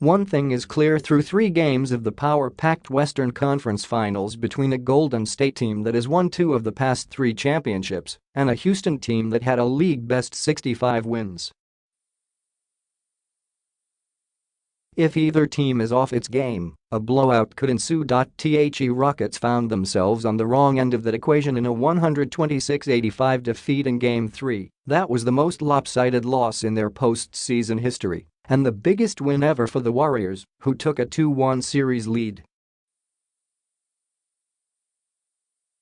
One thing is clear through 3 games of the power-packed Western Conference Finals between a Golden State team that has won 2 of the past 3 championships and a Houston team that had a league-best 65 wins. If either team is off its game, a blowout could ensue. The Rockets found themselves on the wrong end of that equation in a 126-85 defeat in Game 3. That was the most lopsided loss in their postseason history and the biggest win ever for the Warriors, who took a 2-1 series lead.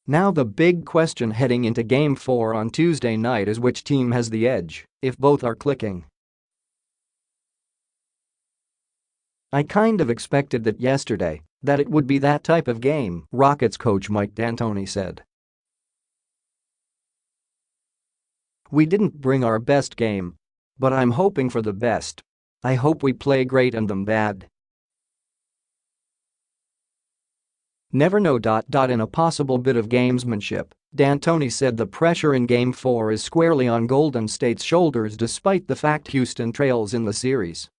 Now the big question heading into Game 4 on Tuesday night is which team has the edge, if both are clicking. I kind of expected that yesterday, that it would be that type of game, Rockets coach Mike D'Antoni said. We didn't bring our best game. But I'm hoping for the best. I hope we play great and them bad. Never know. In a possible bit of gamesmanship, D'Antoni said the pressure in Game 4 is squarely on Golden State's shoulders despite the fact Houston trails in the series.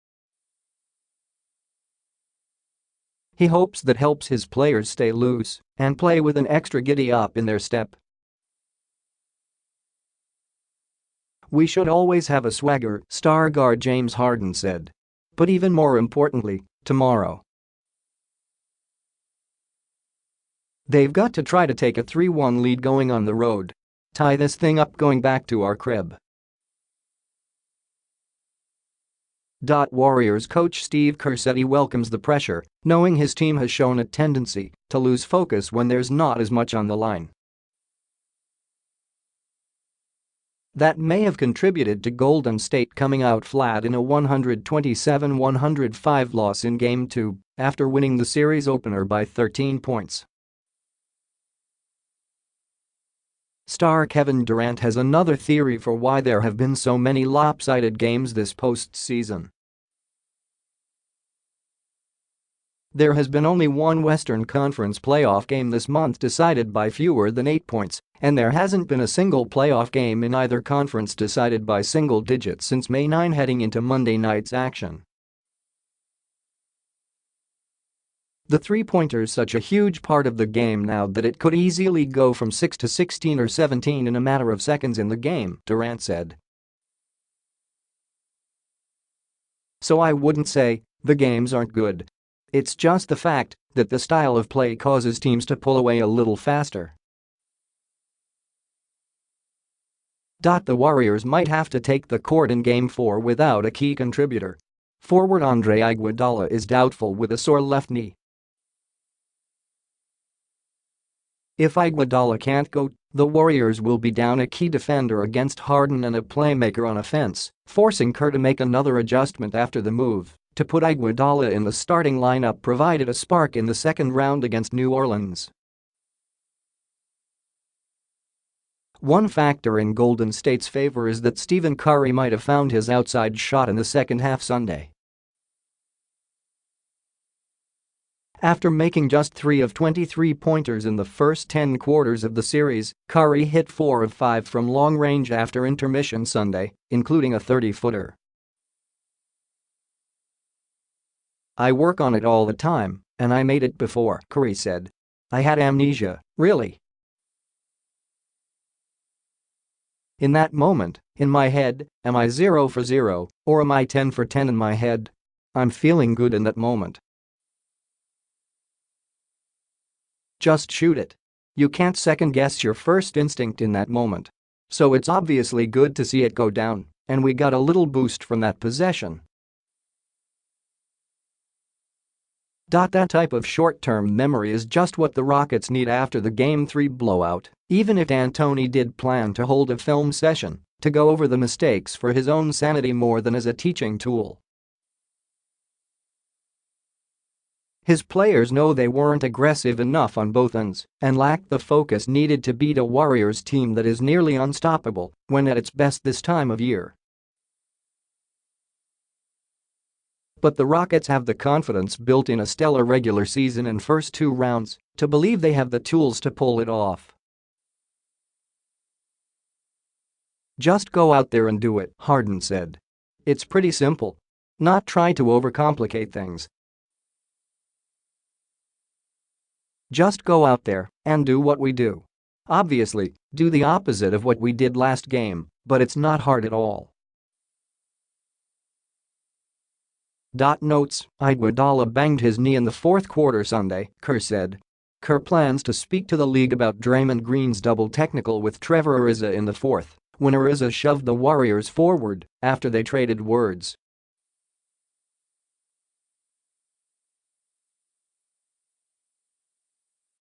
He hopes that helps his players stay loose and play with an extra giddy-up in their step. We should always have a swagger, star guard James Harden said. But even more importantly, tomorrow. They've got to try to take a 3-1 lead going on the road. Tie this thing up going back to our crib. Warriors coach Steve Kerr said he welcomes the pressure, knowing his team has shown a tendency to lose focus when there's not as much on the line. That may have contributed to Golden State coming out flat in a 127-105 loss in Game 2 after winning the series opener by 13 points. Star Kevin Durant has another theory for why there have been so many lopsided games this postseason. There has been only one Western Conference playoff game this month decided by fewer than 8 points, and there hasn't been a single playoff game in either conference decided by single digits since May 9 heading into Monday night's action. The three-pointer's such a huge part of the game now that it could easily go from 6 to 16 or 17 in a matter of seconds in the game, Durant said. So I wouldn't say the games aren't good. It's just the fact that the style of play causes teams to pull away a little faster. The Warriors might have to take the court in Game 4 without a key contributor. Forward Andre Iguodala is doubtful with a sore left knee. If Iguodala can't go, the Warriors will be down a key defender against Harden and a playmaker on offense, forcing Kerr to make another adjustment after the move to put Iguodala in the starting lineup provided a spark in the second round against New Orleans. One factor in Golden State's favor is that Stephen Curry might have found his outside shot in the second half Sunday. After making just 3 of 23 pointers in the first 10 quarters of the series, Curry hit 4 of 5 from long range after intermission Sunday, including a 30-footer. I work on it all the time, and I made it before, Curry said. I had amnesia, really. In that moment, in my head, am I 0 for 0, or am I 10 for 10 in my head? I'm feeling good in that moment. Just shoot it. You can't second-guess your first instinct in that moment. So it's obviously good to see it go down, and we got a little boost from that possession. That type of short-term memory is just what the Rockets need after the Game 3 blowout, even if D'Antoni did plan to hold a film session to go over the mistakes for his own sanity more than as a teaching tool. His players know they weren't aggressive enough on both ends and lacked the focus needed to beat a Warriors team that is nearly unstoppable when at its best this time of year. But the Rockets have the confidence built in a stellar regular season and first 2 rounds to believe they have the tools to pull it off. Just go out there and do it, Harden said. It's pretty simple. Not try to overcomplicate things. Just go out there and do what we do. Obviously, do the opposite of what we did last game, but it's not hard at all. Notes: Iguodala banged his knee in the fourth quarter Sunday, Kerr said. Kerr plans to speak to the league about Draymond Green's double technical with Trevor Ariza in the fourth, when Ariza shoved the Warriors forward after they traded words.